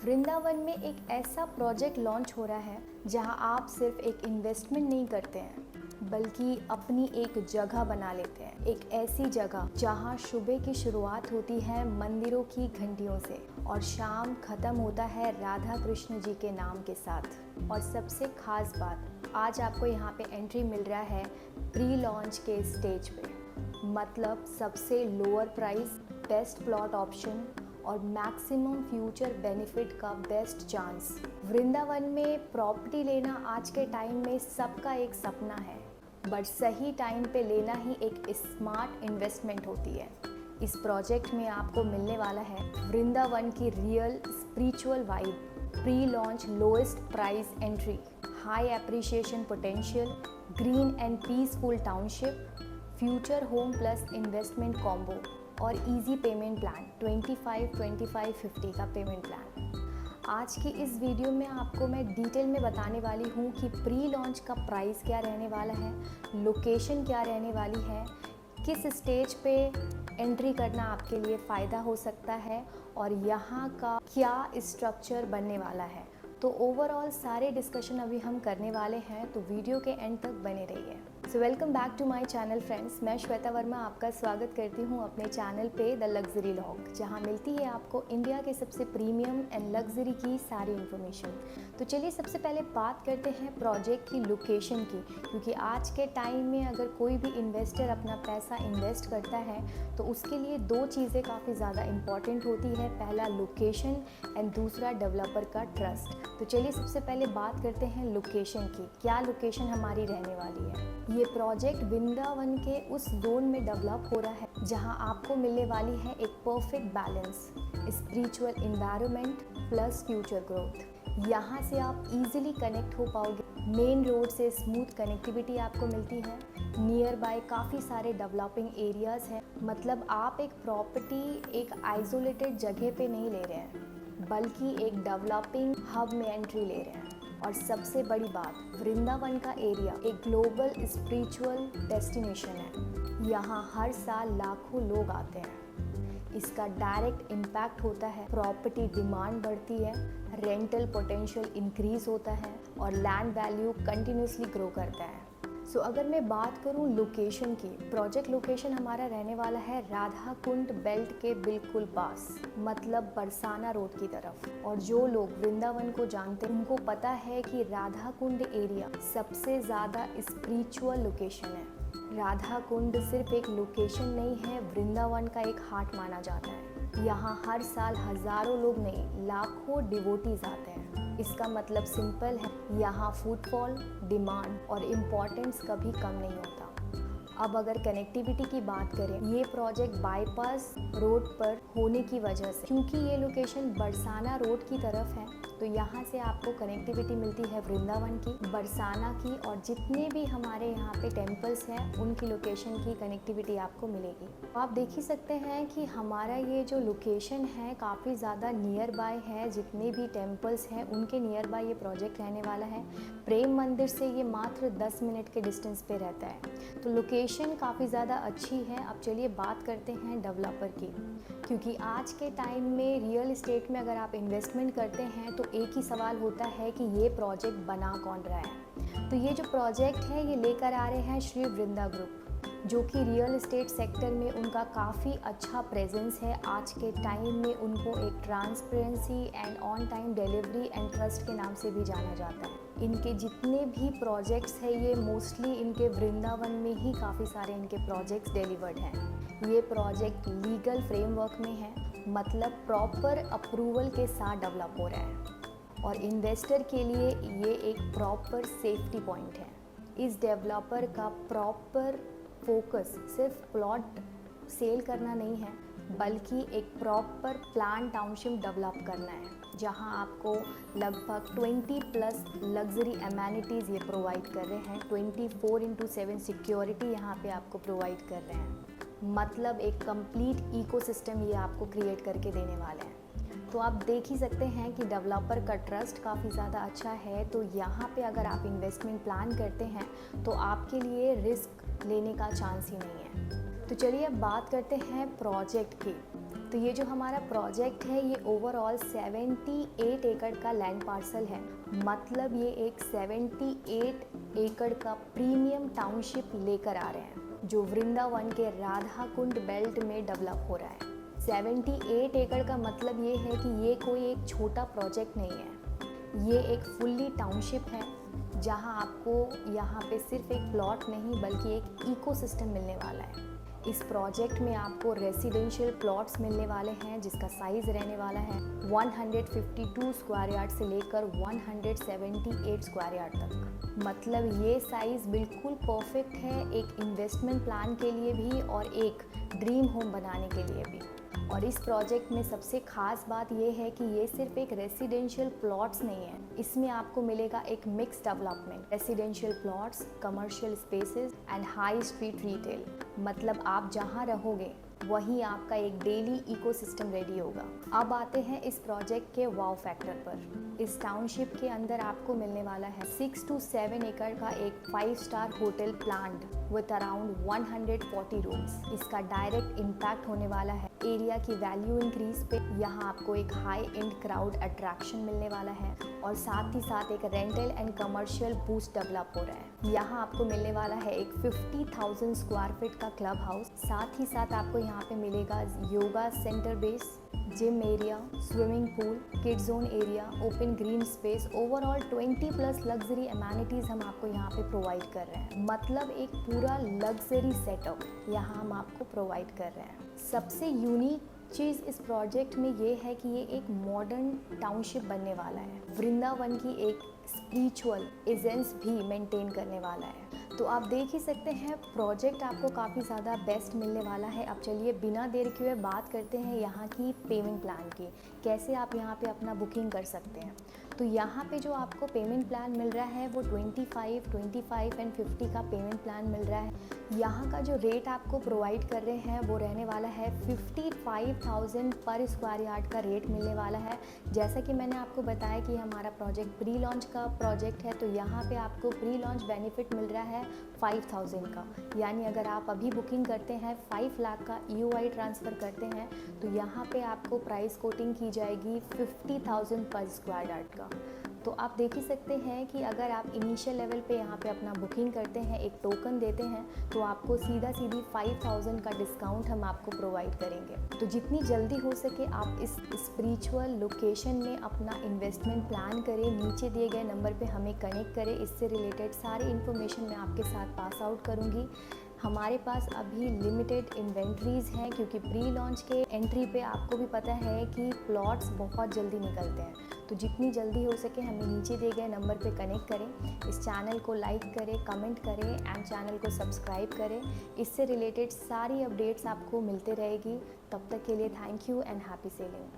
वृंदावन में एक ऐसा प्रोजेक्ट लॉन्च हो रहा है जहां आप सिर्फ एक इन्वेस्टमेंट नहीं करते हैं बल्कि अपनी एक जगह बना लेते हैं। एक ऐसी जगह जहां सुबह की शुरुआत होती है मंदिरों की घंटियों से और शाम खत्म होता है राधा कृष्ण जी के नाम के साथ। और सबसे खास बात, आज आपको यहाँ पे एंट्री मिल रहा है प्री लॉन्च के स्टेज पे। मतलब सबसे lower price, best plot option और मैक्सिमम फ्यूचर बेनिफिट का बेस्ट चांस। वृंदावन में प्रॉपर्टी लेना आज के टाइम में सबका एक सपना है, बट सही टाइम पे लेना ही एक स्मार्ट इन्वेस्टमेंट होती है। इस प्रोजेक्ट में आपको मिलने वाला है वृंदावन की real spiritual vibe, pre launch lowest price entry, high appreciation potential, green and peaceful township, future home plus investment combo और इजी पेमेंट प्लान 25-25-50 का पेमेंट प्लान। आज की इस वीडियो में आपको मैं डिटेल में बताने वाली हूँ कि प्री लॉन्च का प्राइस क्या रहने वाला है, लोकेशन क्या रहने वाली है, किस स्टेज पे एंट्री करना आपके लिए फ़ायदा हो सकता है और यहाँ का क्या स्ट्रक्चर बनने वाला है। तो ओवरऑल सारे डिस्कशन अभी हम करने वाले हैं, तो वीडियो के एंड तक बने रहिए। So welcome back to my channel friends. मैं श्वेता वर्मा आपका स्वागत करती हूँ अपने चैनल पे द लग्जरी लॉग, जहाँ मिलती है आपको इंडिया के सबसे प्रीमियम एंड लग्जरी की सारी इन्फॉर्मेशन। तो चलिए सबसे पहले बात करते हैं प्रोजेक्ट की लोकेशन की, क्योंकि आज के टाइम में अगर कोई भी इन्वेस्टर अपना पैसा इन्वेस्ट करता है तो उसके लिए दो चीज़ें काफ़ी ज़्यादा इम्पॉर्टेंट होती है। पहला लोकेशन एंड दूसरा डेवलपर का ट्रस्ट। तो चलिए सबसे पहले बात करते हैं लोकेशन की। क्या लोकेशन हमारी रहने वाली है? ये प्रोजेक्ट वृंदावन के उस जोन में डेवलप हो रहा है जहां आपको मिलने वाली है एक perfect balance, spiritual environment plus future growth. यहाँ से आप इजीली कनेक्ट हो पाओगे, मेन रोड से स्मूथ कनेक्टिविटी आपको मिलती है, नियर बाय काफ़ी सारे डेवलपिंग एरियाज़ हैं। मतलब आप एक प्रॉपर्टी एक आइसोलेटेड जगह पे नहीं ले रहे हैं बल्कि एक डेवलपिंग हब में एंट्री ले रहे हैं। और सबसे बड़ी बात, वृंदावन का एरिया एक ग्लोबल स्पिरिचुअल डेस्टिनेशन है। यहाँ हर साल लाखों लोग आते हैं। इसका डायरेक्ट इम्पैक्ट होता है, प्रॉपर्टी डिमांड बढ़ती है, रेंटल पोटेंशियल इंक्रीज होता है और लैंड वैल्यू कंटिन्यूसली ग्रो करता है। सो अगर मैं बात करूं लोकेशन की, प्रोजेक्ट लोकेशन हमारा रहने वाला है राधा कुंड बेल्ट के बिल्कुल पास, मतलब बरसाना रोड की तरफ। और जो लोग वृंदावन को जानते हैं उनको पता है कि राधा कुंड एरिया सबसे ज़्यादा स्पिरिचुअल लोकेशन है। राधा कुंड सिर्फ एक लोकेशन नहीं है, वृंदावन का एक हार्ट माना जाता है। यहाँ हर साल हज़ारों लोग नहीं, लाखों डिवोटीज आते हैं। इसका मतलब सिंपल है, यहाँ फुटफॉल, डिमांड और इम्पोर्टेंस कभी कम नहीं होता। अब अगर कनेक्टिविटी की बात करें, ये प्रोजेक्ट बाईपास रोड पर होने की वजह से, क्योंकि ये लोकेशन बरसाना रोड की तरफ है, तो यहाँ से आपको कनेक्टिविटी मिलती है वृंदावन की, बरसाना की और जितने भी हमारे यहाँ पे टेम्पल्स हैं उनकी लोकेशन की कनेक्टिविटी आपको मिलेगी। आप देख ही सकते हैं कि हमारा ये जो लोकेशन है काफ़ी ज़्यादा नियर बाय है। जितने भी टेम्पल्स हैं उनके नियर बाय ये प्रोजेक्ट रहने वाला है। प्रेम मंदिर से ये मात्र 10 मिनट के डिस्टेंस पे रहता है, तो लोकेशन काफ़ी ज़्यादा अच्छी है। अब चलिए बात करते हैं डेवलपर की, क्योंकि आज के टाइम में रियल एस्टेट में अगर आप इन्वेस्टमेंट करते हैं तो एक ही सवाल होता है कि ये प्रोजेक्ट बना कौन रहा है। तो ये जो प्रोजेक्ट है ये लेकर आ रहे हैं श्री वृंदा ग्रुप, जो कि रियल एस्टेट सेक्टर में उनका काफ़ी अच्छा प्रेजेंस है। आज के टाइम में उनको एक transparency and on time delivery and trust के नाम से भी जाना जाता है। इनके जितने भी प्रोजेक्ट्स हैं ये मोस्टली इनके वृंदावन में ही काफ़ी सारे इनके प्रोजेक्ट्स डिलीवर्ड हैं। ये प्रोजेक्ट लीगल फ्रेमवर्क में है, मतलब प्रॉपर अप्रूवल के साथ डेवलप हो रहा है और इन्वेस्टर के लिए ये एक प्रॉपर सेफ्टी पॉइंट है। इस डेवलपर का प्रॉपर फोकस सिर्फ प्लॉट सेल करना नहीं है बल्कि एक प्रॉपर प्लान टाउनशिप डेवलप करना है, जहां आपको लगभग 20+ लग्जरी एमेनिटीज़ ये प्रोवाइड कर रहे हैं। 24/7 सिक्योरिटी यहाँ पे आपको प्रोवाइड कर रहे हैं। मतलब एक कंप्लीट इकोसिस्टम ये आपको क्रिएट करके देने वाले हैं। तो आप देख ही सकते हैं कि डेवलपर का ट्रस्ट काफ़ी ज़्यादा अच्छा है। तो यहाँ पे अगर आप इन्वेस्टमेंट प्लान करते हैं तो आपके लिए रिस्क लेने का चांस ही नहीं है। तो चलिए अब बात करते हैं प्रोजेक्ट की। तो ये जो हमारा प्रोजेक्ट है ये ओवरऑल 78 एकड़ का लैंड पार्सल है। मतलब ये एक 78 एकड़ का प्रीमियम टाउनशिप लेकर आ रहे हैं जो वृंदावन के राधा कुंड बेल्ट में डेवलप हो रहा है। 78 एकड़ का मतलब ये है कि ये कोई एक छोटा प्रोजेक्ट नहीं है, ये एक फुल्ली टाउनशिप है जहां आपको यहाँ पे सिर्फ एक प्लॉट नहीं बल्कि एक इकोसिस्टम मिलने वाला है। इस प्रोजेक्ट में आपको रेसिडेंशियल प्लॉट्स मिलने वाले हैं जिसका साइज़ रहने वाला है 152 स्क्वायर यार्ड से लेकर 178 स्क्वायर यार्ड तक। मतलब ये साइज़ बिल्कुल परफेक्ट है एक इन्वेस्टमेंट प्लान के लिए भी और एक ड्रीम होम बनाने के लिए भी। और इस प्रोजेक्ट में सबसे खास बात यह है कि ये सिर्फ एक रेसिडेंशियल प्लॉट्स नहीं है, इसमें आपको मिलेगा एक mix development, residential plots, commercial spaces and high street retail. मतलब आप जहां रहोगे वहीं आपका एक डेली इकोसिस्टम रेडी होगा। अब आते हैं इस प्रोजेक्ट के वाव फैक्टर पर। इस टाउनशिप के अंदर आपको मिलने वाला है 6 to 7 एकड़ का एक 5 star hotel planned with around 140 rooms. इसका डायरेक्ट इम्पैक्ट होने वाला है एरिया की वैल्यू इंक्रीज पे। यहाँ आपको एक हाई एंड क्राउड अट्रैक्शन मिलने वाला है और साथ ही साथ एक rental and commercial boost develop हो रहा है। यहाँ आपको मिलने वाला है एक 50,000 स्क्वायर फीट का क्लब हाउस। साथ ही साथ आपको यहाँ पे मिलेगा yoga centre base, gym area, swimming pool, kid zone area, open green space. Overall 20+ luxury amenities हम आपको यहाँ पे प्रोवाइड कर रहे हैं। मतलब एक पूरा लग्जरी सेटअप यहाँ हम आपको प्रोवाइड कर रहे हैं। सबसे यूनिक चीज़ इस प्रोजेक्ट में ये है कि ये एक मॉडर्न टाउनशिप बनने वाला है, वृंदावन की एक स्पिरिचुअल एसेंस भी मेंटेन करने वाला है। तो आप देख ही सकते हैं प्रोजेक्ट आपको काफ़ी ज़्यादा बेस्ट मिलने वाला है। अब चलिए बिना देर किए बात करते हैं यहाँ की पेमेंट प्लान की, कैसे आप यहाँ पे अपना बुकिंग कर सकते हैं। तो यहाँ पे जो आपको पेमेंट प्लान मिल रहा है वो 25, 25 एंड 50 का पेमेंट प्लान मिल रहा है। यहाँ का जो रेट आपको प्रोवाइड कर रहे हैं वो रहने वाला है 55,000 पर स्क्वायर यार्ड का रेट मिलने वाला है। जैसा कि मैंने आपको बताया कि हमारा प्रोजेक्ट प्री लॉन्च का प्रोजेक्ट है, तो यहाँ पे आपको प्री लॉन्च बेनिफिट मिल रहा है 5,000 का। यानी अगर आप अभी बुकिंग करते हैं 5 लाख का EOI ट्रांसफ़र करते हैं तो यहाँ पे आपको प्राइस कोटिंग की जाएगी 50,000 पर स्क्वायर यार्ड का। तो आप देख ही सकते हैं कि अगर आप इनिशियल लेवल पे यहाँ पे अपना बुकिंग करते हैं, एक टोकन देते हैं, तो आपको सीधी 5,000 का डिस्काउंट हम आपको प्रोवाइड करेंगे। तो जितनी जल्दी हो सके आप इस स्पिरिचुअल लोकेशन में अपना इन्वेस्टमेंट प्लान करें। नीचे दिए गए नंबर पे हमें कनेक्ट करें, इससे रिलेटेड सारी इन्फॉर्मेशन मैं आपके साथ पास आउट करूँगी। हमारे पास अभी लिमिटेड इन्वेंट्रीज़ हैं क्योंकि प्री लॉन्च के एंट्री पे आपको भी पता है कि प्लॉट्स बहुत जल्दी निकलते हैं। तो जितनी जल्दी हो सके हमें नीचे दिए गए नंबर पे कनेक्ट करें, इस चैनल को लाइक करें, कमेंट करें एंड चैनल को सब्सक्राइब करें। इससे रिलेटेड सारी अपडेट्स आपको मिलते रहेगी। तब तक के लिए thank you and happy selling.